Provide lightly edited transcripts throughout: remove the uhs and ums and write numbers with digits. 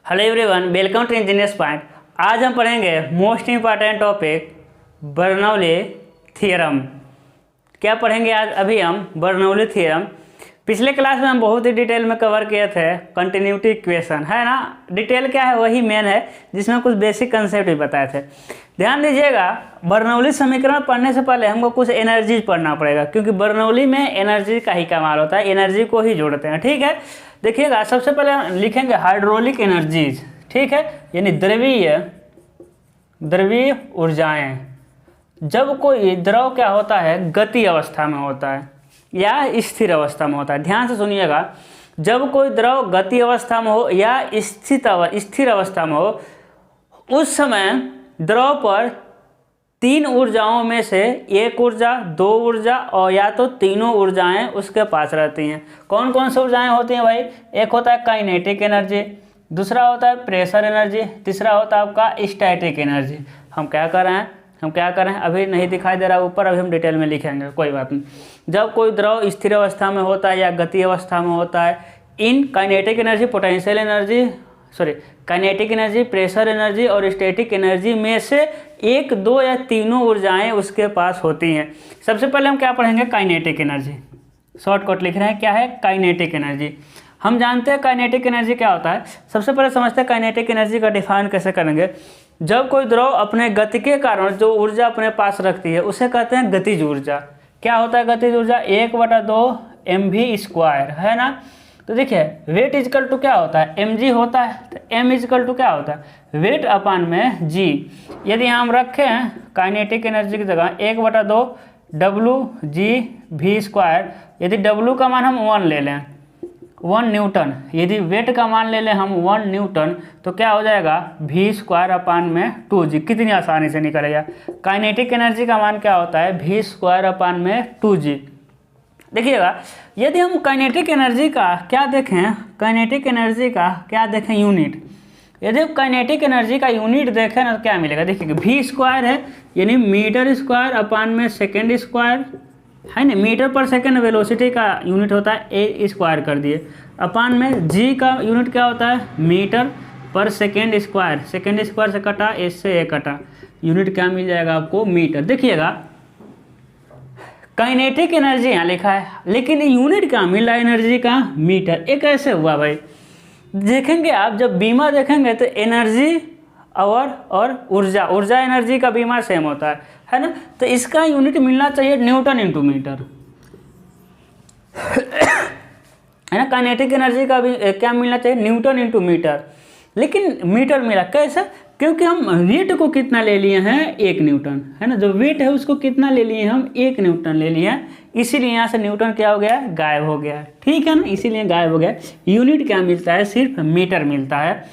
Hello everyone, welcome to engineers point. आज हम पढ़ेंगे most important topic Bernoulli theorem. क्या पढ़ेंगे आज? अभी हम बर्नौली थ्योरम पिछले क्लास में हम बहुत ही डिटेल में कवर किए थे। कंटिन्यूटी इक्वेशन है ना, डिटेल क्या है वही मेन है, जिसमें कुछ बेसिक कंसेप्ट भी बताए थे। ध्यान दीजिएगा, बर्नौली समीकरण पढ़ने से पहले हमको कुछ एनर्जी पढ़ना पड़ेगा, क्योंकि बर्नौली में एनर्जी का ही कमाल होता है, एनर्जी को ही जोड़ते हैं। ठीक है, देखिएगा, सबसे पहले लिखेंगे हाइड्रोलिक एनर्जीज। ठीक है, यानी द्रवीय ऊर्जाएं। जब कोई द्रव क्या होता है, गति अवस्था में होता है या स्थिर अवस्था में होता है। ध्यान से सुनिएगा, जब कोई द्रव गति अवस्था में हो या स्थिर अवस्था में हो, उस समय द्रव पर तीन ऊर्जाओं में से एक ऊर्जा, दो ऊर्जा और या तो तीनों ऊर्जाएं उसके पास रहती हैं। कौन कौन सी ऊर्जाएं होती हैं भाई? एक होता है काइनेटिक एनर्जी, दूसरा होता है प्रेशर एनर्जी, तीसरा होता है आपका स्टैटिक एनर्जी। हम क्या कर रहे हैं अभी नहीं दिखाई दे रहा ऊपर, अभी हम डिटेल में लिखेंगे, कोई बात नहीं। जब कोई द्रव स्थिर अवस्था में होता है या गति अवस्था में होता है, in kinetic energy, potential energy, kinetic energy, pressure energy और स्टैटिक एनर्जी में से एक, दो या तीनों ऊर्जाएं उसके पास होती हैं। सबसे पहले हम क्या पढ़ेंगे? Kinetic energy. शॉर्टकट लिख रहे हैं, क्या है? Kinetic energy. हम जानते हैं काइनेटिक एनर्जी क्या होता है। सबसे पहले समझते हैं काइनेटिक एनर्जी का डिफाइन कैसे करेंगे। जब कोई द्रव अपने गति के कारण जो ऊर्जा अपने पास रखती है उसे कहते हैं गतिज ऊर्जा। क्या होता है गतिज ऊर्जा? 1/2 mv², है ना। तो देखिए, वेट इजकल टू क्या होता है? mg होता है। तो m इजकल टू क्या होता है? वेट अपान में g। यदि हम रखें काइनेटिक एनर्जी की जगह 1/2 wg_v², यदि w का मान हम 1 ले लें, 1 न्यूटन, यदि वेट का मान ले लें हम 1 न्यूटन, तो क्या हो जाएगा? v² अपान में 2g। कितनी आसानी से निकलेगा। काइनेटिक एनर्जी का मान क्या होता है? v² अपान में 2g। देखिएगा, यदि हम काइनेटिक एनर्जी का क्या देखें, यूनिट। यदि हम काइनेटिक एनर्जी का यूनिट देखें ना, तो क्या मिलेगा? देखिए, v² है, यानी मीटर² अपान में सेकेंड², है ना। मीटर पर सेकेंड वेलोसिटी का यूनिट होता है, a² कर दिए, अपान में g का यूनिट क्या होता है? मीटर पर सेकेंड स्क्वायर से कटा, s से a कटा, यूनिट क्या मिल जाएगा आपको? मीटर। देखिएगा, काइनेटिक एनर्जी यहाँ लिखा है, लेकिन यूनिट क्या मिल रहा है एनर्जी का? मीटर। ये कैसे हुआ भाई? देखेंगे आप, जब बीमा देखेंगे तो एनर्जी और ऊर्जा एनर्जी का बीमा सेम होता है ना। तो इसका यूनिट मिलना चाहिए न्यूटन इंटू मीटर, है ना। काइनेटिक एनर्जी का भी क्या मिलना चाहिए? Newton into metre. लेकिन मीटर मिला कैसे? क्योंकि हम वेट को कितना ले लिए हैं? 1 न्यूटन, है ना। जो वेट है उसको कितना ले लिए हम? 1 न्यूटन ले लिए हैं, इसीलिए यहाँ से न्यूटन क्या हो गया? गायब हो गया। ठीक है ना, इसीलिए गायब हो गया। यूनिट क्या मिलता है? सिर्फ मीटर मिलता है।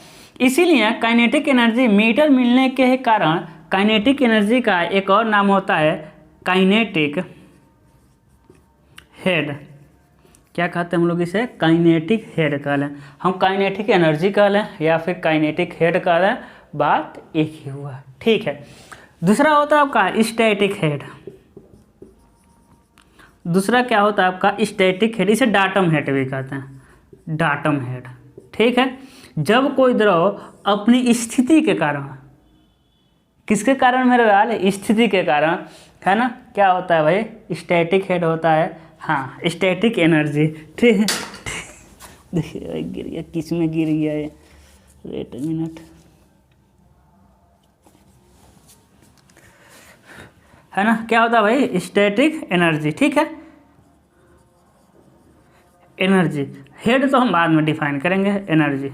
इसीलिए काइनेटिक एनर्जी मीटर मिलने के कारण काइनेटिक एनर्जी का एक और नाम होता है काइनेटिक हेड। क्या कहते हैं हम लोग इसे? काइनेटिक हेड कह लें, हम काइनेटिक एनर्जी कह लें या फिर काइनेटिक हेड कह लें, बात एक ही हुआ। ठीक है, दूसरा होता है आपका स्टैटिक हेड। दूसरा क्या होता है आपका? Static head. इसे डाटम हेड भी कहते हैं, डाटम हेड। ठीक है, जब कोई द्रव अपनी स्थिति के कारण, किसके कारण मेरे लाल? स्थिति के कारण, है ना, क्या होता है भाई? स्टैटिक हेड होता है। हाँ, स्टैटिक एनर्जी। ठीक है, देखिए गिर गया, किस में गिर गया ये? वेट मिनट, है ना। क्या होता है भाई? Static energy. ठीक है, एनर्जी हेड तो हम बाद में डिफाइन करेंगे, एनर्जी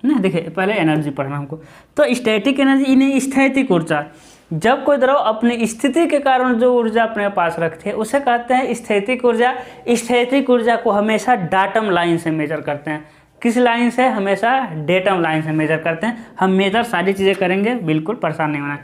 ना। देखिए, पहले एनर्जी पढ़ना हमको। तो स्टैटिक एनर्जी, इन्हें स्थैतिक ऊर्जा। जब कोई द्रव अपनी स्थिति के कारण जो ऊर्जा अपने पास रखते हैं उसे कहते हैं स्थैतिक ऊर्जा। स्थैतिक ऊर्जा को हमेशा डाटम लाइन से मेजर करते हैं। किस लाइन से? हमेशा डेटम लाइन से मेजर करते हैं। हम मेजर सारी चीज़ें करेंगे, बिल्कुल परेशान नहीं होना,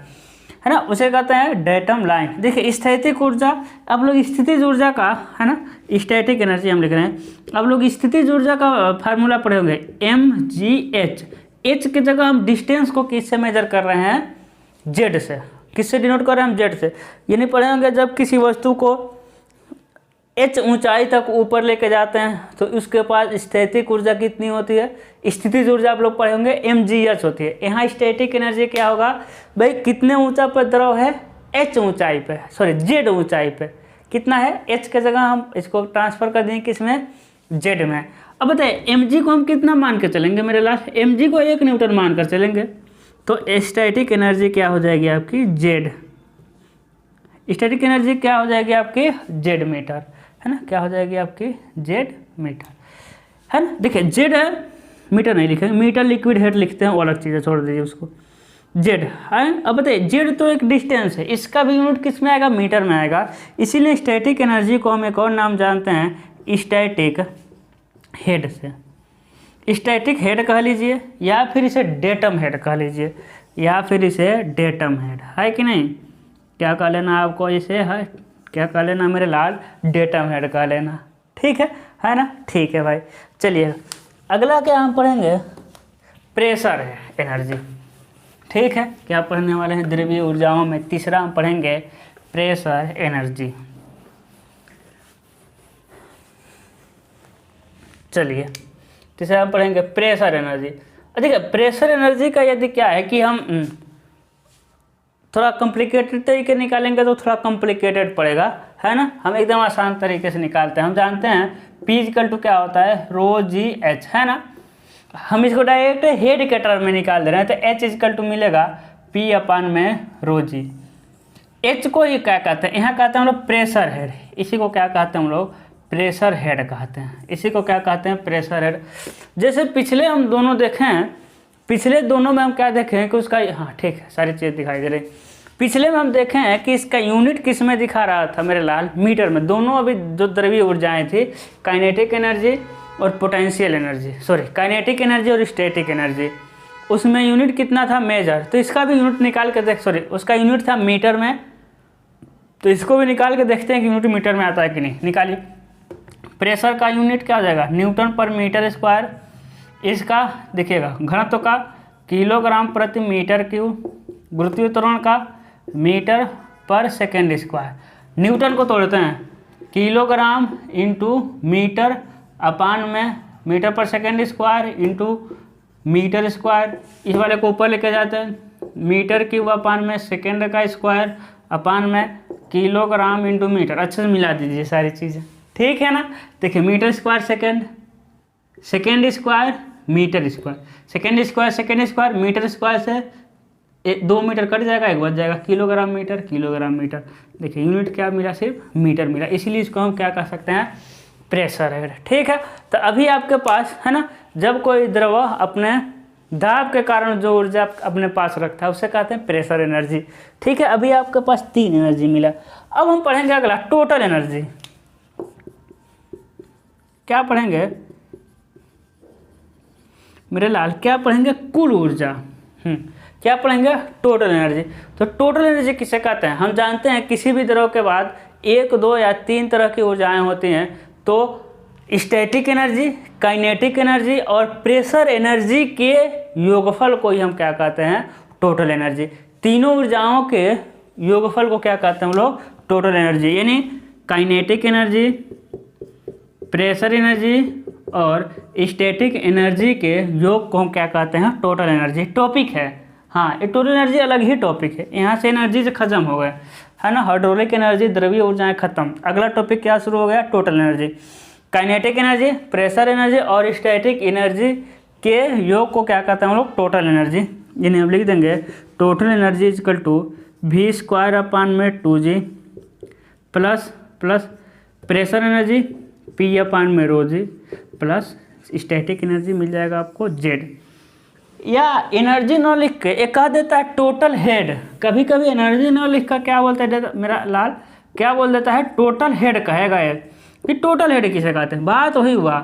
है ना। उसे कहते हैं डेटम लाइन। देखिए, स्थैतिक ऊर्जा, अब लोग स्थितिज ऊर्जा का, है ना, स्टैटिक एनर्जी हम लिख रहे हैं। अब लोग स्थितिज ऊर्जा का फार्मूला पढ़े होंगे, mgh। h की जगह हम डिस्टेंस को किससे मेजर कर रहे हैं? z से। किससे डिनोट कर रहे हैं हम? z से। ये नहीं पढ़े होंगे, जब किसी वस्तु को h ऊंचाई तक ऊपर लेके जाते हैं तो उसके पास स्टैटिक ऊर्जा कितनी होती है, स्थितिज ऊर्जा आप लोग पढ़े होंगे mgh होती है। यहाँ स्टैटिक एनर्जी क्या होगा भाई, कितने ऊंचा पर द्रव है, h ऊंचाई पे, सॉरी z ऊंचाई पे कितना है, h की जगह हम इसको ट्रांसफर कर देंगे किसमें, z में। अब बताइए mg को हम कितना मान के चलेंगे मेरे लाल, mg को 1 न्यूटन मान कर चलेंगे तो स्टैटिक एनर्जी क्या हो जाएगी आपकी z, स्टैटिक एनर्जी क्या हो जाएगी आपकी z मीटर, है ना, क्या हो जाएगी आपकी z मीटर, है ना। देखिए z है, मीटर नहीं लिखेंगे, मीटर लिक्विड हेड लिखते हैं, वो अलग चीज़ है, छोड़ दीजिए उसको, z है। अब बताइए z तो एक डिस्टेंस है, इसका भी यूनिट किस में आएगा, मीटर में आएगा, इसीलिए स्टैटिक एनर्जी को हम एक और नाम जानते हैं स्टैटिक हेड से, स्टैटिक हेड कह लीजिए या फिर इसे डेटम हेड कह लीजिए, या फिर इसे डेटम हेड, है कि नहीं, क्या कह लेना आपको, इसे है क्या कह लेना मेरे लाल, डेटम हेड कह लेना, ठीक है ना, ठीक है भाई। चलिए अगला क्या हम पढ़ेंगे, प्रेशर है एनर्जी, ठीक है, क्या पढ़ने वाले हैं, द्रवीय ऊर्जाओं में तीसरा हम पढ़ेंगे प्रेशर एनर्जी। चलिए तीसरा हम पढ़ेंगे प्रेशर एनर्जी। देखिए प्रेशर एनर्जी का यदि क्या है कि हम थोड़ा कॉम्प्लिकेटेड तरीके निकालेंगे तो थोड़ा कॉम्प्लिकेटेड पड़ेगा, है ना, हम एकदम आसान तरीके से निकालते हैं। हम जानते हैं P इक्वल टू क्या होता है, रो जी एच, है ना, हम इसको डायरेक्ट हेड के टर्म में निकाल दे रहे हैं तो H इक्वल टू मिलेगा P अपान में रो जी। H को ही क्या कहते हैं, यहाँ कहते हैं हम लोग प्रेशर हेड, इसी को क्या कहते हैं हम लोग, प्रेशर हेड कहते हैं, इसी को क्या कहते हैं, प्रेशर हेड। जैसे पिछले हम दोनों देखें, पिछले दोनों में हम क्या देखें कि उसका, हाँ ठीक है सारी चीज़ दिखाई दे रही, पिछले में हम देखें हैं कि इसका यूनिट किस में दिखा रहा था मेरे लाल, मीटर में। दोनों अभी जो द्रवीय ऊर्जाएं थी, काइनेटिक एनर्जी और potential energy, sorry kinetic energy और स्टैटिक एनर्जी, उसमें यूनिट कितना था, मेजर, तो इसका भी यूनिट निकाल के देख, सॉरी उसका यूनिट था मीटर में, तो इसको भी निकाल के देखते हैं कि यूनिट मीटर में आता है कि नहीं, निकालिए। प्रेशर का यूनिट क्या हो जाएगा, न्यूटन पर मीटर स्क्वायर, इसका देखिएगा घनत्व का किलोग्राम प्रति मीटर क्यूब, गुरुत्वीय त्वरण का मीटर पर सेकेंड स्क्वायर, न्यूटन को तोड़ते हैं, किलोग्राम इंटू मीटर अपान में मीटर पर second square into metre square, इस वाले को ऊपर लेके जाते हैं, मीटर क्यूब अपान में सेकेंड का स्क्वायर अपान में किलोग्राम इंटू मीटर, अच्छे से मिला दीजिए सारी चीज़ें, ठीक है ना। देखिए metre square second, second square metre square, second square metre square से 2 मीटर कट जाएगा, एक बच जाएगा, किलोग्राम मीटर। देखिए यूनिट क्या मिला, सिर्फ मीटर मिला, इसीलिए इसको हम क्या कह सकते हैं, प्रेशर हेड, ठीक है। तो अभी आपके पास है ना, जब कोई द्रव अपने दाब के कारण जो ऊर्जा अपने पास रखता है उसे कहते हैं प्रेशर एनर्जी, ठीक है। अभी आपके पास 3 एनर्जी मिला। अब हम पढ़ेंगे अगला टोटल एनर्जी। क्या पढ़ेंगे मेरे लाल, क्या पढ़ेंगे, कुल ऊर्जा, क्या पढ़ेंगे, टोटल एनर्जी। तो टोटल एनर्जी किसे कहते हैं, हम जानते हैं किसी भी द्रव के बाद 1, 2 या 3 तरह की ऊर्जाएं होती हैं, तो स्टैटिक एनर्जी, काइनेटिक एनर्जी और प्रेशर एनर्जी के योगफल को ही हम क्या कहते हैं, टोटल एनर्जी। तीनों ऊर्जाओं के योगफल को क्या कहते हैं हम लोग, टोटल एनर्जी, यानी काइनेटिक एनर्जी, प्रेशर एनर्जी और स्टैटिक एनर्जी के योग को हम क्या कहते हैं, टोटल एनर्जी। टॉपिक है, हाँ ये टोटल एनर्जी अलग ही टॉपिक है, यहाँ से एनर्जी से खत्म हो गए, है ना, हाइड्रोलिक एनर्जी, द्रवीय ऊर्जाएं खत्म। अगला टॉपिक क्या शुरू हो गया, total energy. Kinetic energy, pressure energy और स्टैटिक एनर्जी के योग को क्या कहते हैं हम लोग, टोटल एनर्जी। यानी हम लिख देंगे total energy equal to V square upon में 2G plus pressure energy P upon में rho g plus static energy मिल जाएगा आपको Z। या एनर्जी न लिख के एक कह देता है टोटल हेड, कभी कभी एनर्जी न लिख कर क्या बोलता है मेरा लाल, क्या बोल देता है, टोटल हेड कहेगा ये, कि टोटल हेड किसे कहते हैं। बात वही हुआ,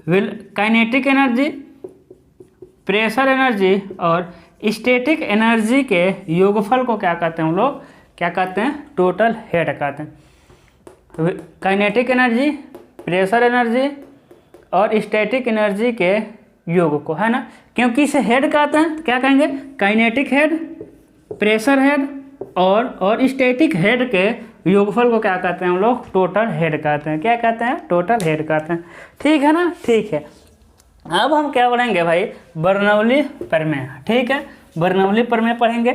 काइनेटिक एनर्जी, प्रेशर एनर्जी और स्टैटिक एनर्जी के योगफल को क्या कहते हैं हम लोग, क्या कहते हैं, टोटल हेड कहते हैं। काइनेटिक एनर्जी, प्रेशर एनर्जी और स्टैटिक एनर्जी के योग को, है ना, क्योंकि इसे हेड कहते हैं, क्या कहेंगे, काइनेटिक हेड, प्रेशर हेड और स्टैटिक हेड के योगफल को क्या कहते हैं हम लोग? टोटल हेड कहते हैं। क्या कहते हैं? टोटल हेड कहते हैं। ठीक है ना? ठीक है। अब हम क्या पढ़ेंगे भाई? बर्नौली प्रमेय। ठीक है, बर्नौली प्रमेय पढ़ेंगे।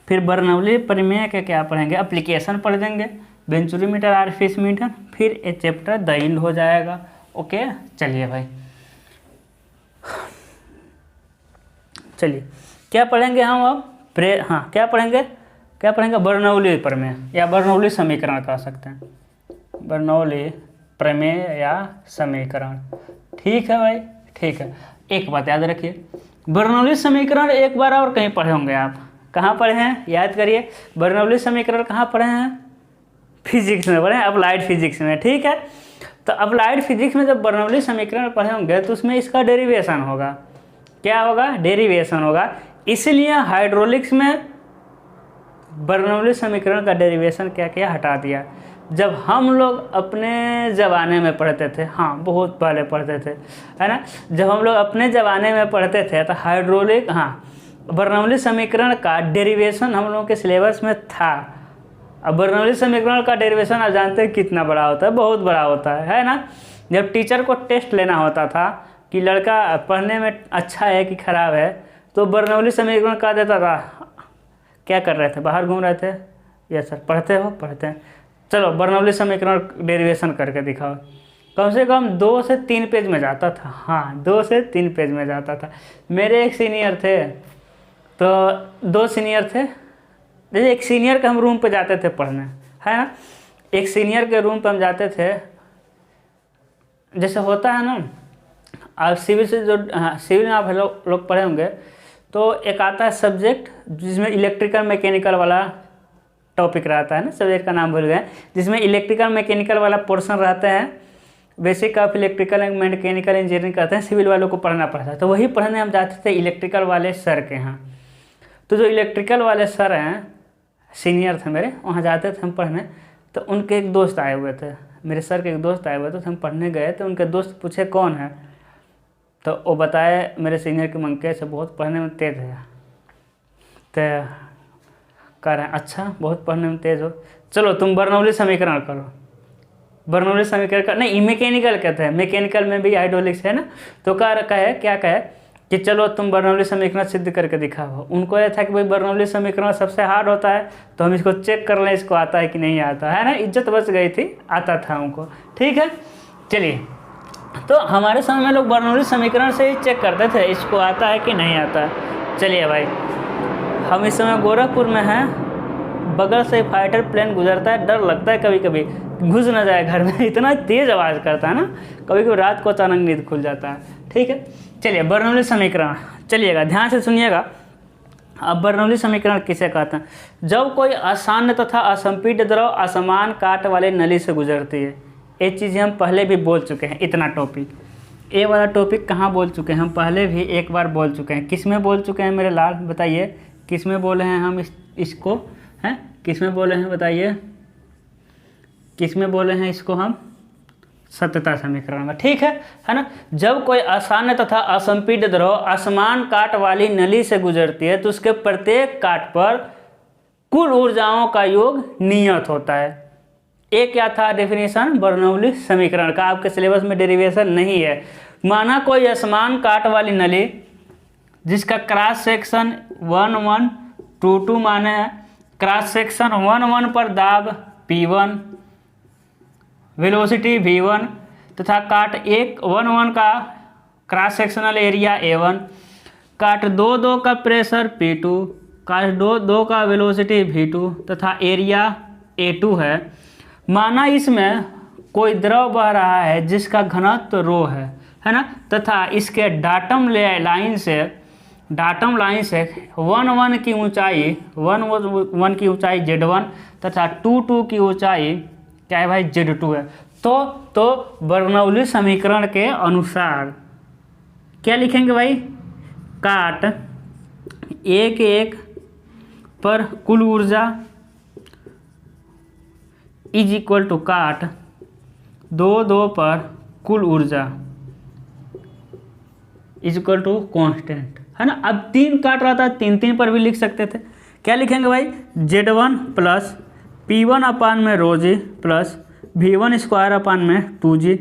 फिर बर्नौली प्रमेय के क्या पढ़ेंगे? एप्लीकेशन पढ़ देंगे, बेंचुरीमीटर, आरफिस मीटर, फिर ये चैप्टर द एंड हो जाएगा। ओके, चलिए भाई, चलिए क्या पढ़ेंगे हम अब? हाँ, क्या पढ़ेंगे? बर्नौली प्रमेय या बर्नौली समीकरण कह सकते हैं, बर्नौली प्रमेय या समीकरण। ठीक है भाई, ठीक है। एक बात याद रखिए, बर्नौली समीकरण एक बार और कहीं पढ़े होंगे आप। कहाँ पढ़े हैं? याद करिए, बर्नौली समीकरण कहाँ पढ़े हैं? फिजिक्स में पढ़े हैं, अप्लाइड फिजिक्स में। ठीक है, तो अप्लाइड फिजिक्स में जब बर्नौली समीकरण पढ़े होंगे तो उसमें इसका डेरिवेशन होगा। क्या होगा? डेरिवेशन होगा। इसलिए हाइड्रोलिक्स में बर्नौली समीकरण का डेरिवेशन क्या किया? हटा दिया। जब हम लोग अपने ज़माने में पढ़ते थे, हाँ बहुत पहले पढ़ते थे, है ना, जब हम लोग अपने ज़माने में पढ़ते थे तो हाइड्रोलिक, हाँ, बर्नौली समीकरण का डेरिवेशन हम लोगों के सिलेबस में था। अब बर्नौली समीकरण का डेरिवेशन आप जानते हैं कितना बड़ा होता है? बहुत बड़ा होता है ना। जब टीचर को टेस्ट लेना होता था कि लड़का पढ़ने में अच्छा है कि ख़राब है, तो बर्नौली समीकरण का देता था। क्या कर रहे थे? बाहर घूम रहे थे? Yes sir. पढ़ते हो? पढ़ते हैं। चलो बर्नौली समीकरण डेरिवेशन करके दिखाओ। कम से कम 2 से 3 पेज में जाता था। हाँ, 2 से 3 पेज में जाता था। मेरे एक सीनियर थे, तो 2 सीनियर थे। जैसे एक सीनियर के हम रूम पे जाते थे पढ़ने, है ना, एक सीनियर के रूम पे हम जाते थे। जैसे होता है ना, आप सिविल से जो, हाँ सिविल में आप लोग पढ़े होंगे, तो एक आता है सब्जेक्ट जिसमें इलेक्ट्रिकल मैकेनिकल वाला टॉपिक रहता है ना, सब्जेक्ट का नाम भूल गए, जिसमें इलेक्ट्रिकल मैकेनिकल वाला पोर्शन रहते हैं। Basic of electrical and mechanical engineering कहते हैं, सिविल वालों को पढ़ना पड़ता है। तो वही पढ़ने हम जाते थे इलेक्ट्रिकल वाले सर के यहाँ। तो जो इलेक्ट्रिकल वाले सर हैं, सीनियर थे मेरे, वहाँ जाते थे हम पढ़ने। तो उनके एक दोस्त आए हुए थे, मेरे सर के एक दोस्त आए हुए थे, तो हम पढ़ने गए। तो उनके दोस्त पूछे कौन है, तो वो बताए मेरे सीनियर के मंके से बहुत पढ़ने में तेज़ है। तो कह रहे हैं अच्छा बहुत पढ़ने में तेज़ हो, चलो तुम बर्नौली समीकरण करो। बर्नौली समीकरण का नहीं, मैकेनिकल कहते हैं, मैकेनिकल में भी हाइड्रोलिक्स है ना। तो क्या कहे कि चलो तुम बर्नौली समीकरण सिद्ध करके दिखाओ। उनको यह था कि भाई बर्नौली समीकरण सबसे हार्ड होता है, तो हम इसको चेक कर लें इसको आता है कि नहीं आता है ना। इज्जत बच गई थी, आता था उनको। ठीक है, चलिए, तो हमारे समय में लोग बर्नौली समीकरण से ही चेक करते थे इसको आता है कि नहीं आता है। चलिए भाई, हम इस समय गोरखपुर में हैं, बगल से फाइटर प्लेन गुजरता है, डर लगता है कभी कभी घुस ना जाए घर में, इतना तेज़ आवाज़ करता है ना। कभी कभी रात को अचानक नींद खुल जाता है। ठीक है, चलिए बर्नौली समीकरण, चलिएगा ध्यान से सुनिएगा। अब बर्नौली समीकरण किसे कहते हैं? जब कोई आसान तथा असंपीड्य द्रव असमान काट वाले नली से गुजरती है। ये चीज़ें हम पहले भी बोल चुके हैं। इतना टॉपिक, ये वाला टॉपिक कहाँ बोल चुके हैं? हम पहले भी एक बार बोल चुके हैं। किस में बोल चुके हैं मेरे लाल? बताइए किस में बोले हैं हम इसको, हैं किस में बोले हैं? बताइए किस में बोले हैं इसको हम? सत्यता समीकरण में। ठीक है ना। जब कोई आसान तथा असंपीड्य द्रव असमान काट वाली नली से गुजरती है तो उसके प्रत्येक काट पर कुल ऊर्जाओं का योग नियत होता है। एक क्या था डेफिनेशन बर्नौली समीकरण का? आपके सिलेबस में डेरिवेशन नहीं है। माना कोई असमान काट वाली नली जिसका क्रॉस सेक्शन 1 1 2 2 माने है, क्रॉस सेक्शन 1 1 पर दाब P1, वेलोसिटी V1 तथा काट 1 1 1 का क्रॉस सेक्शनल एरिया A1, काट 2 2 का प्रेशर P2, काट 2 2 का वेलोसिटी V2 तथा एरिया A2 है। माना इसमें कोई द्रव बह रहा है जिसका घनत्व रो है ना, तथा इसके डाटम लाइन से 1 1 की ऊंचाई 1 1 की ऊंचाई Z1 तथा 2 2 की ऊंचाई क्या है भाई? Z2 है। तो बर्नौली समीकरण के अनुसार क्या लिखेंगे भाई? काट 1 1 पर कुल ऊर्जा इज इक्वल टू काट 2 2 पर कुल ऊर्जा इज इक्वल टू कॉन्स्टेंट, है ना। अब 3 काट रहा था, 3 3 पर भी लिख सकते थे। क्या लिखेंगे भाई? Z1 प्लस P1 अपान में rho g plus V1 square upon में 2G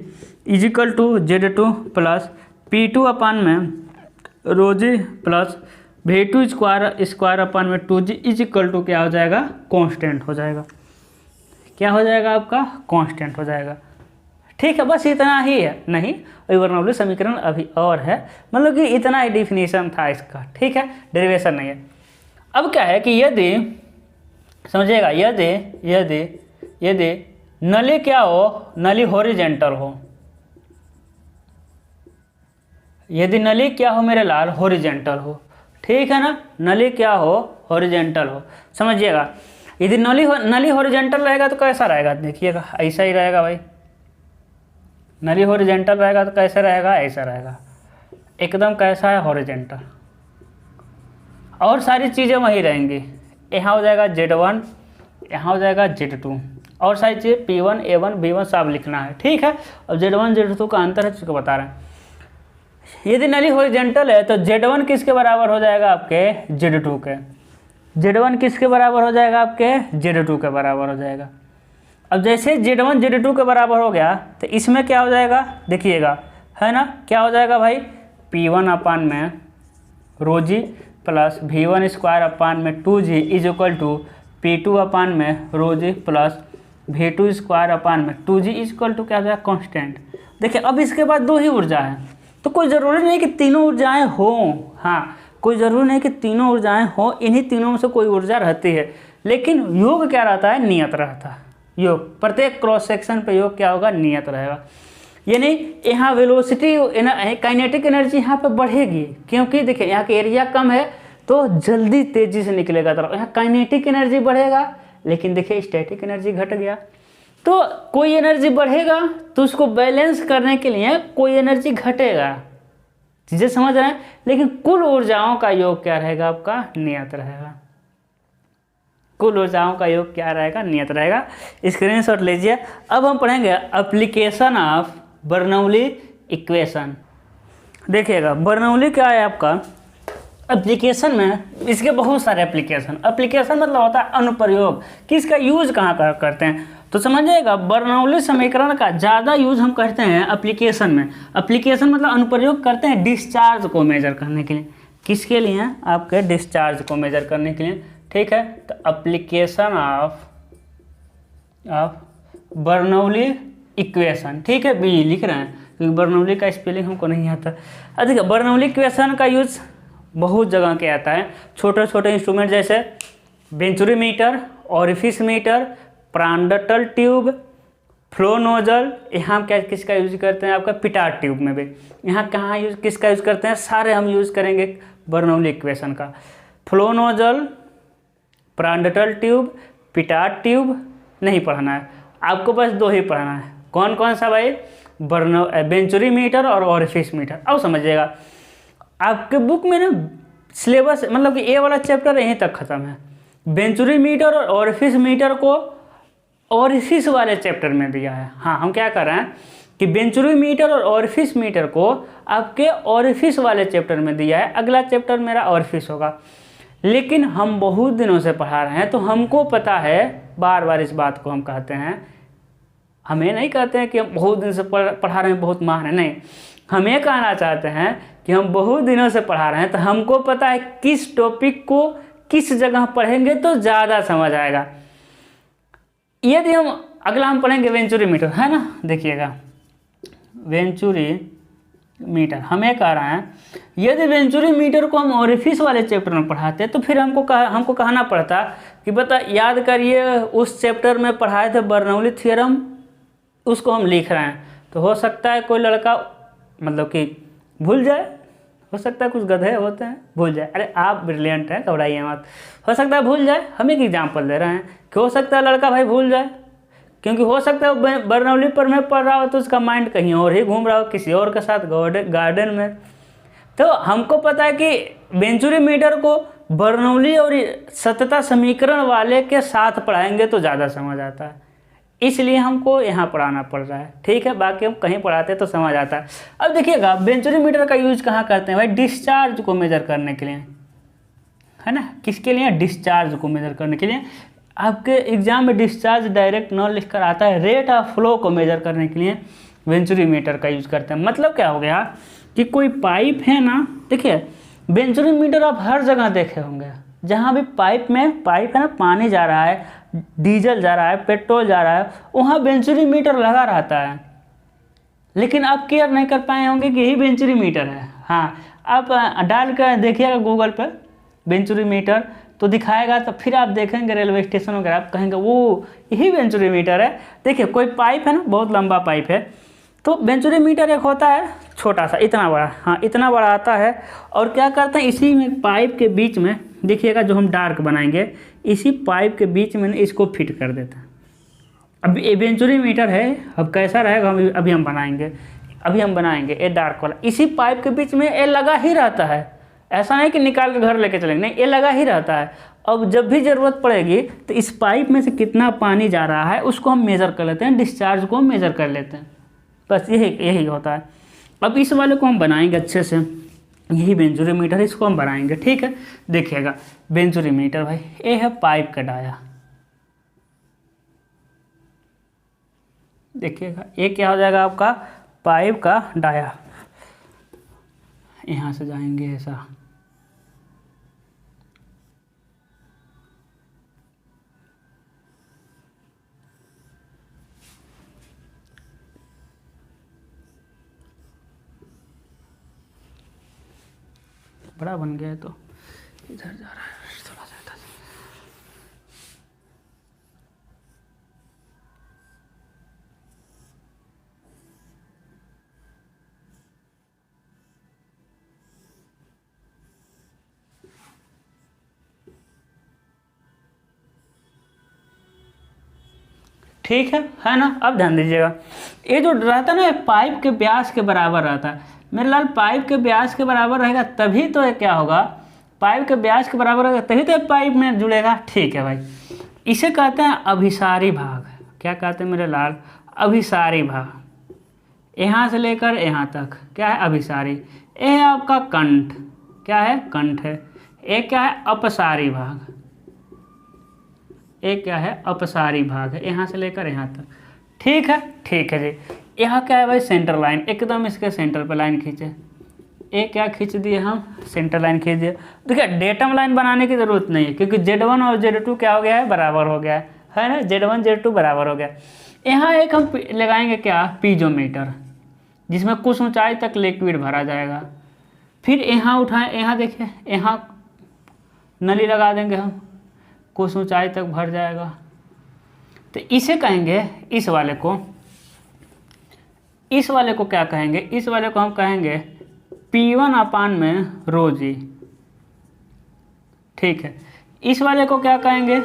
is equal to Z2 plus P2 अपान में rho g plus V2 square upon में 2G इजिकल टू क्या हो जाएगा, कांस्टेंट हो जाएगा। क्या हो जाएगा आपका, कांस्टेंट हो जाएगा। ठीक है, बस इतना ही है, नहीं बर्नौली समीकरण अभी और है, मतलब कि इतना ही डिफिनीशन था इसका। ठीक है, डेरिवेशन नहीं है। अब क्या है कि यदि समझिएगा, यदि नली क्या हो, नली हॉरिजेंटल हो, यदि नली क्या हो मेरे लाल, हॉरिजेंटल हो, ठीक है ना, नली क्या हो, हॉरिजेंटल हो। समझिएगा, यदि नली हॉरिजेंटल रहेगा तो कैसा रहेगा, देखिएगा ऐसा ही रहेगा भाई। नली हॉरिजेंटल रहेगा तो कैसे रहेगा, ऐसा रहेगा एकदम, कैसा है, हॉरिजेंटल। और सारी चीज़ें वही रहेंगी, यहाँ हो जाएगा Z1, यहाँ हो जाएगा Z2, और सारी चीज़ें P1 A1 B1 सब लिखना है। ठीक है, अब Z1 Z2 का अंतर है जिसको बता रहे हैं। यदि नली हॉरिजेंटल है तो Z1 किसके बराबर हो जाएगा, आपके Z2 के। Z1 किसके बराबर हो जाएगा, आपके Z2 के बराबर हो जाएगा। अब जैसे Z1 Z2 के बराबर हो गया तो इसमें क्या हो जाएगा, देखिएगा, है ना, क्या हो जाएगा भाई, P1 अपान में rho g plus V1 square upon में 2G is equal to P2 अपान में rho g plus V2 square upon में 2G इज इक्वल टू क्या हो जाएगा, कॉन्स्टेंट। देखिए, अब इसके बाद दो ही ऊर्जा है, तो कोई ज़रूरी नहीं कि तीनों ऊर्जाएँ हों। हाँ, कोई ज़रूरी नहीं कि तीनों ऊर्जाएँ हों, इन्हीं तीनों में से कोई ऊर्जा रहती है, लेकिन योग क्या रहता है, नियत रहता है। योग प्रत्येक क्रॉस सेक्शन पे योग क्या होगा, नियत रहेगा। यानी यहाँ वेलोसिटी काइनेटिक एनर्जी यहाँ पे बढ़ेगी, क्योंकि देखिए यहाँ का एरिया कम है तो जल्दी तेजी से निकलेगा तरफ। यहाँ काइनेटिक एनर्जी बढ़ेगा, लेकिन देखिए स्टैटिक एनर्जी घट गया। तो कोई एनर्जी बढ़ेगा तो उसको बैलेंस करने के लिए कोई एनर्जी घटेगा, चीज़ें समझ रहे हैं। लेकिन कुल ऊर्जाओं का योग क्या रहेगा, आपका नियत रहेगा। कुल ऊर्जाओं का योग क्या रहेगा, नियत रहेगा। स्क्रीनशॉट लीजिए। अब हम पढ़ेंगे एप्लीकेशन ऑफ बर्नौली इक्वेशन। देखिएगा, बर्नौली क्या है आपका, एप्लीकेशन में इसके बहुत सारे एप्लीकेशन मतलब होता है अनुप्रयोग, कि इसका यूज कहाँ करते हैं। तो समझिएगा, बर्नौली समीकरण का ज़्यादा यूज हम करते हैं एप्लीकेशन में। एप्लीकेशन मतलब अनुप्रयोग करते हैं डिस्चार्ज को मेजर करने के लिए। किसके लिए, आपके डिस्चार्ज को मेजर करने के लिए। ठीक है, तो एप्लीकेशन ऑफ बर्नौली इक्वेशन, ठीक है, बी लिख रहे हैं क्योंकि बर्नौली का स्पेलिंग हमको नहीं आता। देखिए, बर्नौली इक्वेशन का यूज बहुत जगह के आता है। छोटे छोटे इंस्ट्रूमेंट जैसे venturi meter, orifice meter, Prandtl tube, flow nozzle, यहाँ क्या किसका यूज करते हैं, आपका पिटाट ट्यूब में भी। यहाँ कहाँ किसका यूज करते हैं, सारे हम यूज करेंगे बर्नौली इक्वेशन का। फ्लो नोजल, प्रांडटल ट्यूब, पिटाट ट्यूब नहीं पढ़ना है आपको, बस दो ही पढ़ना है। कौन कौन सा भाई, वेंचुरी मीटर और ऑरिफिस मीटर। अब समझिएगा, आपके बुक में ना सिलेबस मतलब कि ए वाला चैप्टर यहीं तक खत्म है। वेंचुरी मीटर और ऑरिफिस मीटर को ऑरिफिस वाले चैप्टर में दिया है। हाँ, हम क्या कर रहे हैं कि वेंचुरी मीटर और ऑरिफिस मीटर को आपके ऑरिफिस वाले चैप्टर में दिया है। अगला चैप्टर मेरा ऑरिफिस होगा, लेकिन हम बहुत दिनों से पढ़ा रहे हैं तो हमको पता है, बार बार इस बात को हम कहते हैं। हमें नहीं कहते हैं कि हम बहुत दिन से पढ़ा रहे हैं, बहुत माहिर हैं, नहीं। हम ये कहना चाहते हैं कि हम बहुत दिनों से पढ़ा रहे हैं तो हमको पता है किस टॉपिक को किस जगह पढ़ेंगे तो ज़्यादा समझ आएगा। यदि हम अगला हम पढ़ेंगे वेंचुरी मीटर, है ना, देखिएगा वेंचुरी मीटर हमें कह रहा है, यदि वेंचुरी मीटर को हम ऑरिफिस वाले चैप्टर में पढ़ाते तो फिर हमको कहना पड़ता कि बता याद करिए उस चैप्टर में पढ़ाए थे बर्नौली थ्योरम, उसको हम लिख रहे हैं। तो हो सकता है कोई लड़का मतलब कि भूल जाए, हो सकता है कुछ गधे होते हैं भूल जाए। अरे आप ब्रिलियंट हैं, घबराइए मत, हो सकता है भूल जाए। हम एक एग्जाम्पल दे रहे हैं कि हो सकता है लड़का भाई भूल जाए, क्योंकि हो सकता है बर्नौली पर में पढ़ रहा हो तो उसका माइंड कहीं और ही घूम रहा हो, किसी और के साथ गार्डन में। तो हमको पता है कि वेंचुरी मीटर को बर्नौली और सतता समीकरण वाले के साथ पढ़ाएंगे तो ज़्यादा समझ आता है, इसलिए हमको यहाँ पढ़ाना पड़ रहा है। ठीक है, बाकी हम कहीं पढ़ाते तो समझ आता है। अब देखिएगा, वेंचुरी मीटर का यूज कहाँ करते हैं भाई, डिस्चार्ज को मेजर करने के लिए, है ना। किसके लिए, डिस्चार्ज को मेजर करने के लिए। आपके एग्जाम में डिस्चार्ज डायरेक्ट न लिखकर आता है, रेट ऑफ फ्लो को मेजर करने के लिए वेंचुरीमीटर का यूज करते हैं। मतलब क्या हो गया कि कोई पाइप है ना, देखिए वेंचुरीमीटर आप हर जगह देखे होंगे, जहाँ भी पाइप है ना, पानी जा रहा है, डीजल जा रहा है, पेट्रोल जा रहा है, वहाँ वेंचुरीमीटर लगा रहता है। लेकिन आप केयर नहीं कर पाए होंगे कि यही वेंचुरीमीटर है। हाँ, आप डाल कर देखिएगा गूगल पर वेंचुरीमीटर, तो दिखाएगा, तो फिर आप देखेंगे रेलवे स्टेशन वगैरह, आप कहेंगे वो यही वेंचुरीमीटर है। देखिए कोई पाइप है ना, बहुत लंबा पाइप है, तो वेंचुरीमीटर एक होता है छोटा सा, इतना बड़ा, हाँ इतना बड़ा आता है। और क्या करते हैं, इसी में पाइप के बीच में देखिएगा, जो हम डार्क बनाएंगे, इसी पाइप के बीच में इसको फिट कर देते हैं। अब ये वेंचुरीमीटर है, अब कैसा रहेगा अभी हम बनाएंगे ये डार्क वाला, इसी पाइप के बीच में ये लगा ही रहता है। ऐसा नहीं कि निकाल के घर लेके चलेंगे, नहीं, ये लगा ही रहता है। अब जब भी ज़रूरत पड़ेगी तो इस पाइप में से कितना पानी जा रहा है उसको हम मेज़र कर लेते हैं, डिस्चार्ज को हम मेज़र कर लेते हैं, बस यही होता है। अब इस वाले को हम बनाएंगे अच्छे से, यही वेंचुरीमीटर, इसको हम बनाएंगे, ठीक है। देखिएगा वेंचुरीमीटर भाई, ये है पाइप का डाया, देखिएगा ये क्या हो जाएगा आपका पाइप का डाया। यहाँ से जाएंगे ऐसा, बड़ा बन गया है तो इधर जा रहा है थोड़ा सा इधर। ठीक है ना। अब ध्यान दीजिएगा, ये जो रहता है ना, पाइप के व्यास के बराबर रहता है। मेरे लाल पाइप के व्यास के बराबर रहेगा तभी तो ये क्या होगा, पाइप के व्यास के बराबर रहेगा तभी तो पाइप में जुड़ेगा। ठीक है भाई, इसे कहते हैं अभिसारी भाग। क्या कहते हैं मेरे लाल, अभिसारी भाग। यहाँ से लेकर यहाँ तक क्या है, अभिसारी। ये है आपका कंठ, क्या है, कंठ है। ये क्या है, अपसारी भाग। एक क्या है, अपसारी भाग है, यहाँ से लेकर यहाँ तक। ठीक है जी। यहाँ क्या है भाई, सेंटर लाइन, एकदम इसके सेंटर पर लाइन खींचे। एक क्या खींच दिए हम, सेंटर लाइन खींच दिए। देखिए डेटम लाइन बनाने की ज़रूरत नहीं है, क्योंकि Z1 और Z2 क्या हो गया है, बराबर हो गया है ना, Z1 Z2 बराबर हो गया। यहाँ एक हम लगाएंगे क्या, पीजोमीटर, जिसमें कुछ ऊंचाई तक लिक्विड भरा जाएगा। फिर यहाँ उठाएं, यहाँ देखिए, यहाँ नली लगा देंगे हम, कुछ ऊंचाई तक भर जाएगा। तो इसे कहेंगे, इस वाले को क्या कहेंगे, इस वाले को हम कहेंगे P1/ρg। ठीक है, इस वाले को क्या कहेंगे,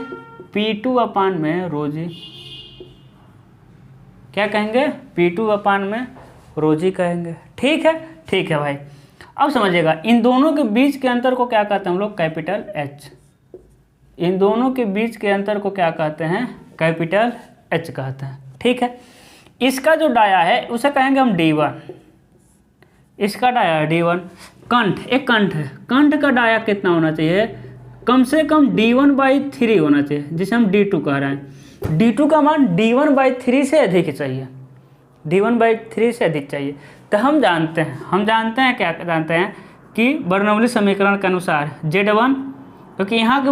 P2/ρg। क्या कहेंगे, P2/ρg कहेंगे। ठीक है भाई। अब समझिएगा, इन दोनों के बीच के अंतर को क्या कहते हैं हम लोग, कैपिटल H। इन दोनों के बीच के अंतर को क्या कहते हैं, कैपिटल H कहते हैं। ठीक है, इसका जो डाया है उसे कहेंगे हम D1। इसका डाया है D1। कंठ, एक कंठ है, कंठ का डाया कितना होना चाहिए, कम से कम D1/3 होना चाहिए, जिसे हम D2 कह रहे हैं। D2 का मान D1/3 से अधिक चाहिए, D1/3 से अधिक चाहिए। तो हम जानते हैं क्या जानते हैं कि बर्नौली समीकरण के अनुसार Z1, क्योंकि यहाँ की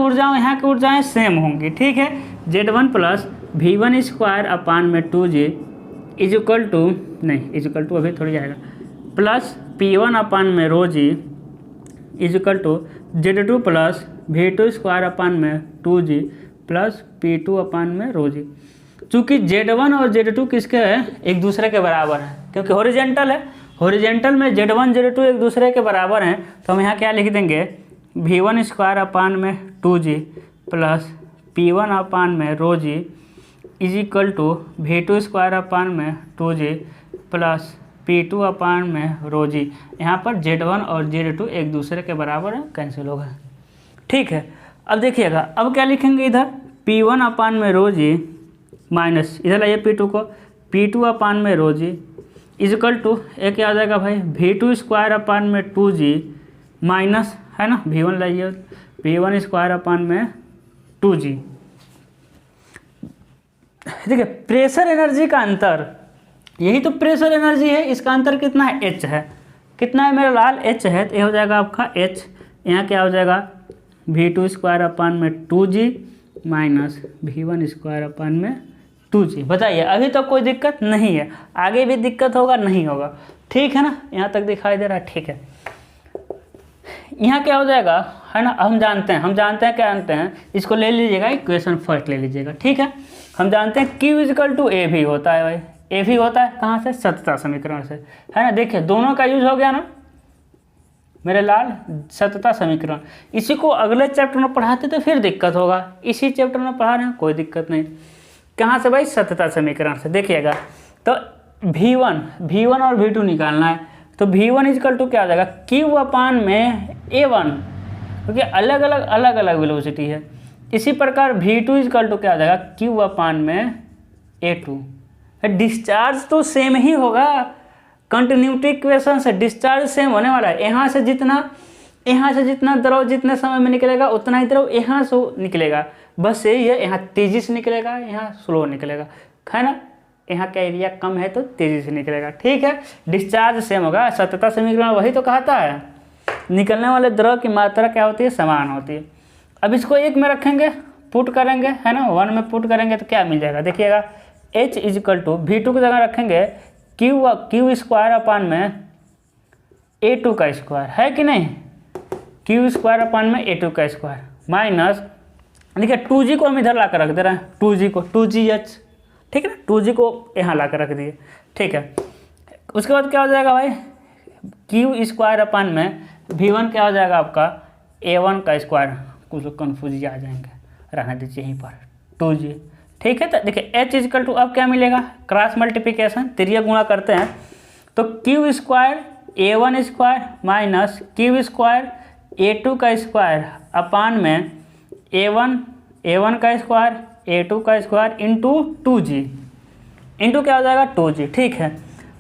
ऊर्जाएँ सेम होंगी। ठीक है, Z1 + V1² 2g equal to अभी थोड़ी जाएगा, plus P1/ρg equal Z2 + V2² 2g plus P2/ρg। चूँकि Z1 और Z2 किसके हैं, एक दूसरे के बराबर हैं, क्योंकि हॉरिजेंटल है। हॉरिजेंटल में Z1 Z2 एक दूसरे के बराबर हैं, तो हम यहाँ क्या लिख देंगे, V1² 2g plus P1/ρg equal to V2² 2g plus P2/ρg। यहाँ पर Z1 और Z2 एक दूसरे के बराबर हैं, कैंसिल हो गए। ठीक है, अब देखिएगा, अब क्या लिखेंगे इधर, P1/ρg माइनस, इधर लाइए P2 को, P2/ρg इक्वल टू एक क्या आ जाएगा भाई, V2² 2g माइनस, है ना, V1 लाइए, V1² 2g देखिए प्रेशर एनर्जी का अंतर, यही तो प्रेशर एनर्जी है, इसका अंतर कितना है, एच है। कितना है मेरा लाल, एच है, तो ये हो जाएगा आपका एच, यहाँ क्या हो जाएगा V2² अपान में 2G माइनस V1² अपान में 2G। बताइए अभी तक कोई दिक्कत नहीं है, आगे भी दिक्कत होगा नहीं होगा, ठीक है ना, यहाँ तक दिखाई दे रहा है, ठीक है। यहाँ क्या हो जाएगा, है ना, हम जानते हैं क्या जानते हैं, इसको ले लीजिएगा, इक्वेशन फर्स्ट ले लीजिएगा, ठीक है। हम जानते हैं Q इक्वल टू ए भी होता है भाई, ए भी होता है कहाँ से, सतता समीकरण से, है ना। देखिए दोनों का यूज हो गया ना मेरे लाल, सतता समीकरण। इसी को अगले चैप्टर में पढ़ाते तो फिर दिक्कत होगा, इसी चैप्टर में पढ़ा रहे हैं कोई दिक्कत नहीं। कहाँ से भाई, सतता समीकरण से। देखिएगा तो V1 और V2 निकालना है, तो V1 इक्वल टू क्या आ जाएगा, Q अपान में A1, क्योंकि अलग अलग वेलोसिटी है। इसी प्रकार V2 इक्वल टू क्या आ जाएगा, Q अपान में A2। डिस्चार्ज तो सेम ही होगा, कंटिन्यूटी इक्वेशन से डिस्चार्ज सेम होने वाला है। यहाँ से जितना द्रव जितने समय में निकलेगा उतना ही द्रव यहाँ से निकलेगा, बस यही है, यहाँ तेजी से निकलेगा, यहाँ स्लो निकलेगा, है ना। यहाँ का एरिया कम है तो तेजी से निकलेगा, ठीक है। डिस्चार्ज सेम होगा, सतता समीकरण वही तो कहता है, निकलने वाले द्रव की मात्रा क्या होती है, समान होती है। अब इसको एक में रखेंगे, पुट करेंगे, है ना, 1 में पुट करेंगे तो क्या मिल जाएगा, देखिएगा H इक्वल टू V2 की जगह रखेंगे Q² अपान में A2 का स्क्वायर, है कि नहीं, Q² अपान में A2 का स्क्वायर माइनस, देखिए 2G को हम इधर ला कर रख दे रहे हैं, 2G को 2GH, ठीक है ना, 2G को यहाँ ला कर रख दिए, ठीक है। उसके बाद क्या हो जाएगा भाई, Q² अपान में V1 क्या हो जाएगा आपका A1 का स्क्वायर, कुछ लोग कन्फ्यूज आ जाएंगे, रहने दीजिए यहीं पर 2G, ठीक है। तो देखिए H इक्वल टू अब क्या मिलेगा, क्रॉस मल्टीप्लिकेशन, तिरिया गुणा करते हैं तो Q² A1² minus Q² A2 का स्क्वायर अपान में A1 का स्क्वायर A2 का स्क्वायर इंटू 2G, इंटू क्या हो जाएगा 2G, ठीक है।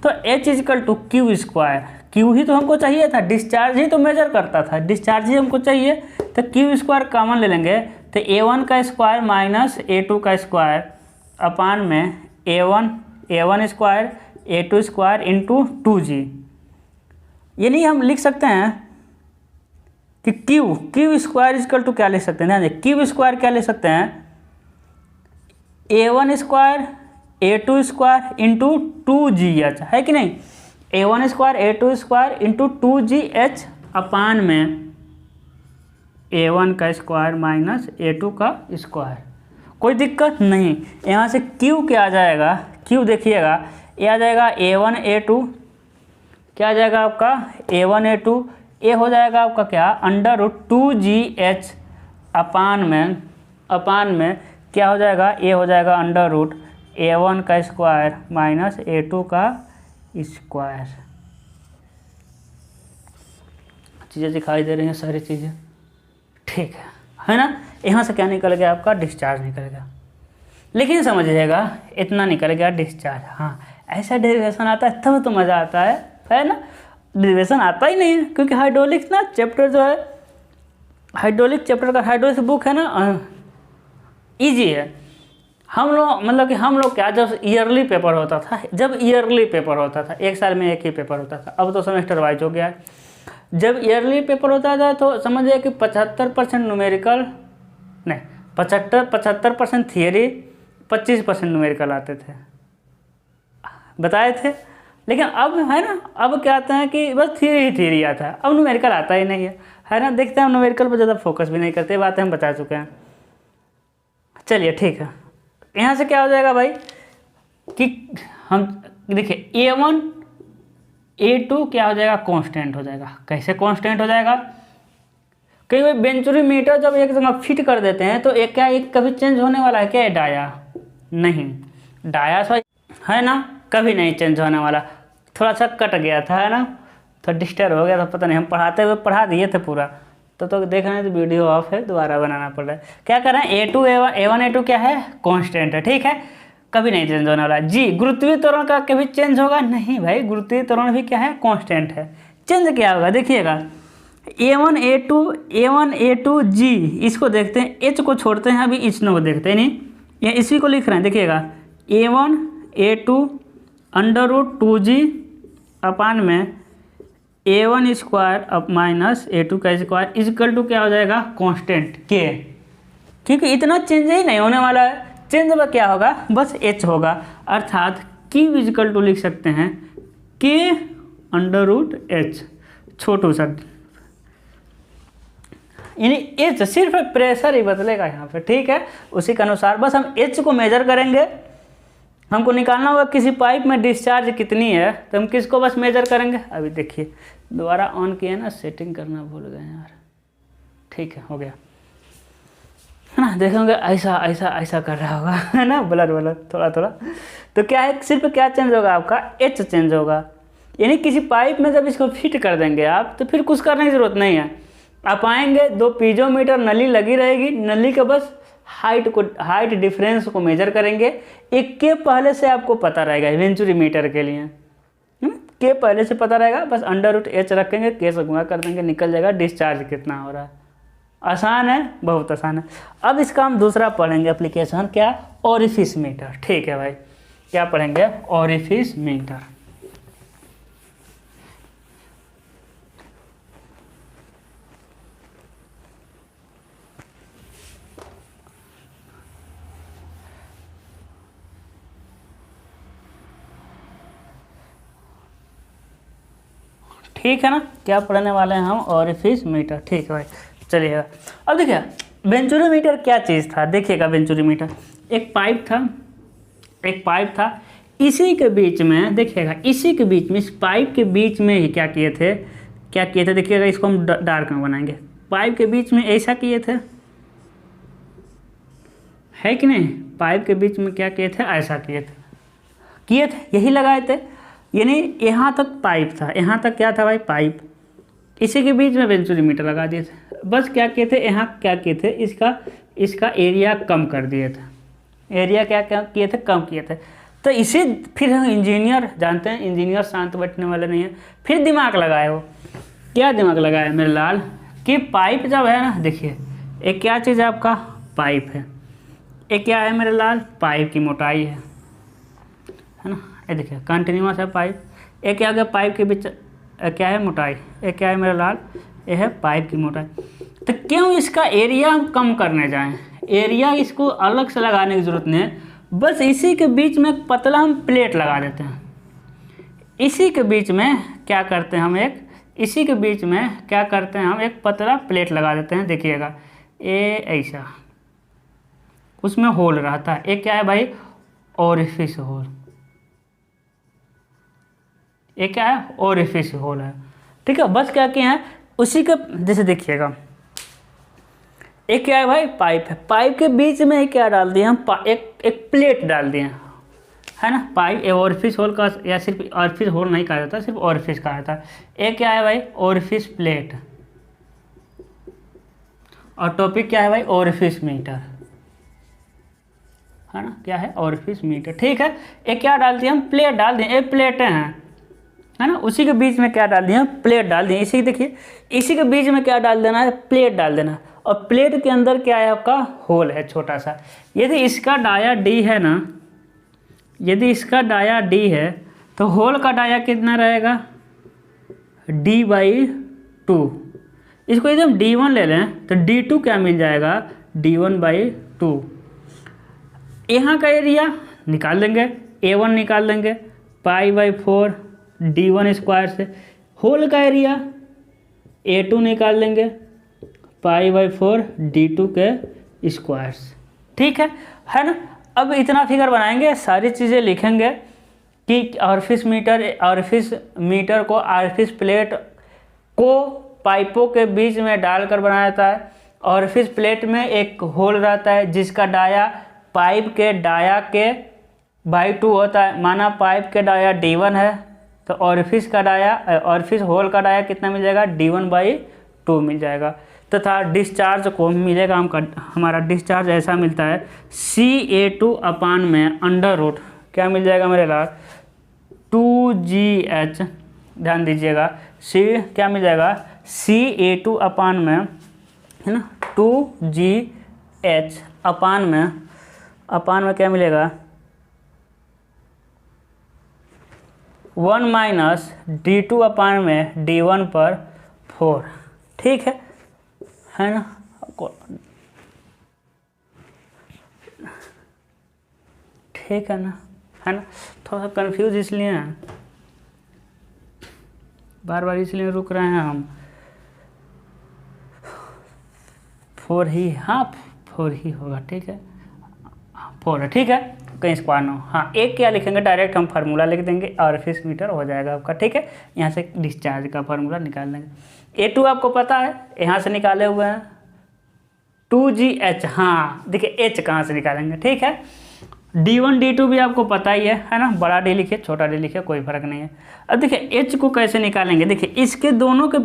तो H इक्वल टू Q ही तो हमको चाहिए था, डिस्चार्ज ही तो मेजर करता था, डिस्चार्ज ही हमको चाहिए, तो Q² कॉमन ले लेंगे तो A1 का स्क्वायर माइनस A2 का स्क्वायर अपान में A1 square A2 square into 2G। यानी हम लिख सकते हैं कि Q² इक्वल टू क्या लिख सकते हैं, Q² क्या लिख सकते हैं, A1 square A2 square into 2GH, है कि नहीं, A1 square A2 square into 2GH अपान में A1 का स्क्वायर माइनस A2 का स्क्वायर। कोई दिक्कत नहीं, यहाँ से Q क्या आ जाएगा, Q देखिएगा ये आ जाएगा A1 A2, क्या आ जाएगा आपका A1 A2, ये हो जाएगा आपका क्या √2GH अपान में क्या हो जाएगा, ये हो जाएगा √A1 का स्क्वायर माइनस A2 का स्क्वायर। चीज़ें दिखाई दे रही हैं सारी चीज़ें, ठीक है ना। यहाँ से क्या निकल गया आपका, डिस्चार्ज निकल गया, लेकिन समझिएगा इतना निकल गया डिस्चार्ज। हाँ ऐसा डेरिवेशन आता है तब तो मज़ा आता है ना, डेरिवेशन आता ही नहीं है, क्योंकि हाइड्रोलिक्स ना चैप्टर जो है, हाइड्रोलिक चैप्टर का हाइड्रोलिक्स बुक है ना, ईजी है। हम लोग क्या, जब ईयरली पेपर होता था, एक साल में एक ही पेपर होता था, अब तो सेमेस्टर वाइज हो गया है। जब ईयरली पेपर होता था तो समझिए कि 75% न्यूमेरिकल नहीं, 75% थियरी, 25% न्यूमेरिकल आते थे, बताए थे। लेकिन अब है ना, अब क्या आता है कि बस थियरी आता है, अब न्यूमेरिकल आता ही नहीं है ना। देखते हैं, हम न्यूमेरिकल पर ज़्यादा फोकस भी नहीं करते, बातें हम बता चुके हैं। चलिए ठीक है, यहाँ से क्या हो जाएगा भाई कि हम देखिए A1 A2 क्या हो जाएगा, कांस्टेंट हो जाएगा। कैसे कांस्टेंट हो जाएगा, कई बार बेंचुरीमीटर जब एक जगह फिट कर देते हैं तो एक कभी चेंज होने वाला है क्या, डाया नहीं, डाया है ना, कभी नहीं चेंज होने वाला। थोड़ा सा कट गया था, है ना, तो डिस्टर्ब हो गया था, पता नहीं, हम पढ़ाते हुए पढ़ा दिए थे पूरा, तो देख रहे हैं तो वीडियो ऑफ है, दोबारा बनाना पड़ रहा है। क्या कर रहे हैं, A1 A2 क्या है, कांस्टेंट है, ठीक है, कभी नहीं चेंज होने वाला। जी गुरुत्वीय त्वरण का कभी चेंज होगा नहीं भाई, गुरुत्वीय त्वरण भी क्या है, कांस्टेंट है। चेंज क्या होगा, देखिएगा A1 A2 G, इसको देखते हैं, H को छोड़ते हैं, अभी इस को देखते हैं नहीं, ये इसी को लिख रहे हैं, देखिएगा A1 A2 √2g अपान में A1 स्क्वायर अब माइनस A2 का स्क्वायर इजकल टू क्या हो जाएगा, कांस्टेंट K, क्योंकि इतना चेंज ही नहीं होने वाला है। चेंज में क्या होगा, बस H होगा, अर्थात Q इजकल टू लिख सकते हैं K √H, छोटू सा, यानी H सिर्फ प्रेशर ही बदलेगा यहाँ पे, ठीक है। उसी के अनुसार बस हम H को मेजर करेंगे, हमको निकालना होगा किसी पाइप में डिस्चार्ज कितनी है, तो हम किसको बस मेजर करेंगे। अभी देखिए दोबारा ऑन किया ना, सेटिंग करना भूल गए यार, ठीक है हो गया है ना। देखोगे ऐसा ऐसा ऐसा कर रहा होगा है ना, ब्लर थोड़ा थोड़ा। तो क्या है, सिर्फ क्या चेंज होगा आपका, H चेंज होगा। यानी किसी पाइप में जब इसको फिट कर देंगे आप, तो फिर कुछ करने की ज़रूरत नहीं है। आप आएंगे, 2 पीजोमीटर नली लगी रहेगी, नली का बस हाइट डिफरेंस को मेजर करेंगे। एक के पहले से आपको पता रहेगा वेंचुरी मीटर के लिए, के पहले से पता रहेगा, बस √H रखेंगे, के से गुणा कर देंगे, निकल जाएगा डिस्चार्ज कितना हो रहा है। आसान है, बहुत आसान है। अब इसका हम दूसरा पढ़ेंगे एप्लीकेशन, क्या, ओरिफिस मीटर, ठीक है भाई। क्या पढ़ेंगे, ओरिफिस मीटर। ठीक है ना, क्या पढ़ने वाले हैं हम, ओरिफिस मीटर, ठीक है भाई। चलिएगा अब देखिए वेंचुरी मीटर क्या चीज़ था, देखिएगा वेंचुरी मीटर एक पाइप था, इसी के बीच में, देखिएगा इसी के बीच में, इस पाइप के बीच में ही क्या किए थे, देखिएगा इसको हम डार्क में बनाएंगे। पाइप के बीच में ऐसा किए थे, है कि नहीं, पाइप के बीच में क्या किए थे, ऐसा किए थे, यही लगाए थे। यानी यहाँ तक पाइप था, यहाँ तक क्या था भाई, पाइप, इसी के बीच में वेंचुरी मीटर लगा दिए थे। बस क्या किए थे, यहाँ क्या किए थे, इसका एरिया कम कर दिए थे, एरिया क्या किए थे, कम किए थे। तो इसे फिर हम इंजीनियर जानते हैं, इंजीनियर शांत बैठने वाले नहीं है, फिर दिमाग लगाए हो। क्या दिमाग लगाया मेरे लाल, कि पाइप जब है ना, देखिए एक क्या चीज़ है आपका, पाइप है, एक क्या है मेरे लाल, पाइप की मोटाई है ना, ये देखिए कंटिन्यूअस है पाइप, एक क्या गया पाइप के बीच क्या है, मोटाई, एक क्या है मेरा लाल, ये है पाइप की मोटाई। तो क्यों इसका एरिया हम कम करने जाएं, एरिया इसको अलग से लगाने की ज़रूरत नहीं है, बस इसी के बीच में एक पतला हम प्लेट लगा देते हैं। इसी के बीच में क्या करते हैं हम, इसी के बीच में क्या करते हैं हम, एक पतला प्लेट लगा देते हैं। देखिएगा ये ऐसा, उसमें होल रहता है, एक क्या है भाई, ओरिफिस होल, ये क्या है, ओरिफिस होल है, ठीक है। बस क्या किए हैं, उसी के जैसे देखिएगा एक क्या है भाई, पाइप है, पाइप के बीच में ही क्या डाल दिए हम, एक प्लेट डाल दिए है ना। पाइप ओरिफिस होल का, या सिर्फ ओरिफिस होल नहीं कहा जाता, सिर्फ ओरिफिस कहा जाता है। एक क्या है भाई, ओरिफिस प्लेट, और टॉपिक क्या है भाई, ओरिफिस मीटर, है ना, क्या है, ओरिफिस मीटर, ठीक है। एक क्या डाल दिए हम, प्लेट डाल दिए, एक प्लेटें हैं, है ना, उसी के बीच में क्या डाल दिए, प्लेट डाल दिए। इसी देखिए इसी के बीच में क्या डाल देना है, प्लेट डाल देना, और प्लेट के अंदर क्या है आपका, होल है छोटा सा। यदि इसका डाया D है ना, यदि इसका डाया D है, तो होल का डाया कितना रहेगा, D/2। इसको यदि हम D1 ले लें तो D2 क्या मिल जाएगा, D1/2। यहाँ का एरिया निकाल देंगे, A1 निकाल देंगे, π/4 D1 स्क्वायर से, होल का एरिया A2 निकाल लेंगे, π/4 D2 के स्क्वायर से, ठीक है ना। अब इतना फिगर बनाएंगे, सारी चीज़ें लिखेंगे कि ओरिफिस मीटर को, ओरिफिस प्लेट को पाइपों के बीच में डालकर बनाया जाता है। ओरिफिस प्लेट में एक होल रहता है जिसका डाया पाइप के डाया के /2 होता है। माना पाइप के डाया D1 है, तो ओरिफिस होल का डाया कितना मिल जाएगा, D1/2 मिल जाएगा। तथा डिस्चार्ज को मिलेगा हमारा डिस्चार्ज ऐसा मिलता है, CA2 अपान में √ क्या मिल जाएगा मेरे लाल, 2GH, ध्यान दीजिएगा, क्या मिल जाएगा, CA2 अपान में, है ना, 2GH अपान में अपान में क्या मिलेगा 1 माइनस d2 अपान में d1 पर 4। ठीक है ना। ठीक है ना, थोड़ा सा कंफ्यूज इसलिए हैं, बार बार इसलिए रुक रहे हैं हम। 4 ही, हाँ 4 ही होगा। ठीक है 4 है। ठीक है, कहीं स्क्वायर ना हो। हाँ, एक क्या लिखेंगे, डायरेक्ट हम फार्मूला लिख देंगे और फिर मीटर हो जाएगा आपका। ठीक है, यहाँ से डिस्चार्ज का फार्मूला निकाल लेंगे। A2 आपको पता है, यहाँ से निकाले हुए हैं 2GH। हाँ देखिए H कहाँ से निकालेंगे। ठीक है, D1 D2 भी आपको पता ही है ना, बड़ा D लिखिए छोटा D लिखिए कोई फर्क नहीं है। अब देखिए H को कैसे निकालेंगे, देखिए इसके दोनों के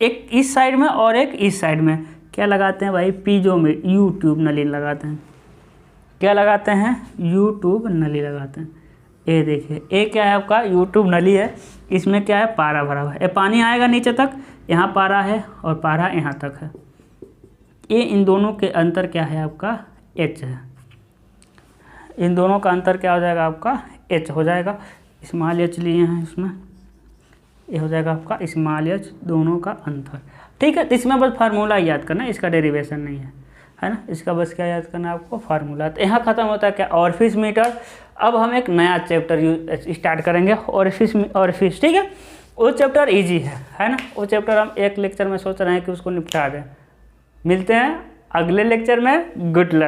एक इस साइड में और एक इस साइड में क्या लगाते हैं भाई, पीजो में यू ट्यूब नली लगाते हैं। क्या लगाते हैं, यू ट्यूब नली लगाते हैं। ये देखिए ये क्या है आपका यू ट्यूब नली है, इसमें क्या है पारा भरा हुआ है, ये पानी आएगा नीचे तक, यहाँ पारा है और पारा यहाँ तक है। ये इन दोनों के अंतर क्या है आपका H है, इन दोनों का अंतर क्या हो जाएगा आपका H हो जाएगा। स्मॉल h लिए हैं इसमें, ये हो जाएगा आपका स्मॉल h, दोनों का अंतर। ठीक है, तो इसमें बस फार्मूला याद करना, इसका डेरिवेशन नहीं है ना, इसका बस क्या याद करना है आपको फार्मूला। तो यहाँ खत्म होता है क्या ऑरिफिस मीटर। अब हम एक नया चैप्टर स्टार्ट करेंगे ऑरिफिस। ठीक है, वो चैप्टर इजी है ना, वो चैप्टर हम एक लेक्चर में सोच रहे हैं कि उसको निपटा दें। मिलते हैं अगले लेक्चर में, गुड लक।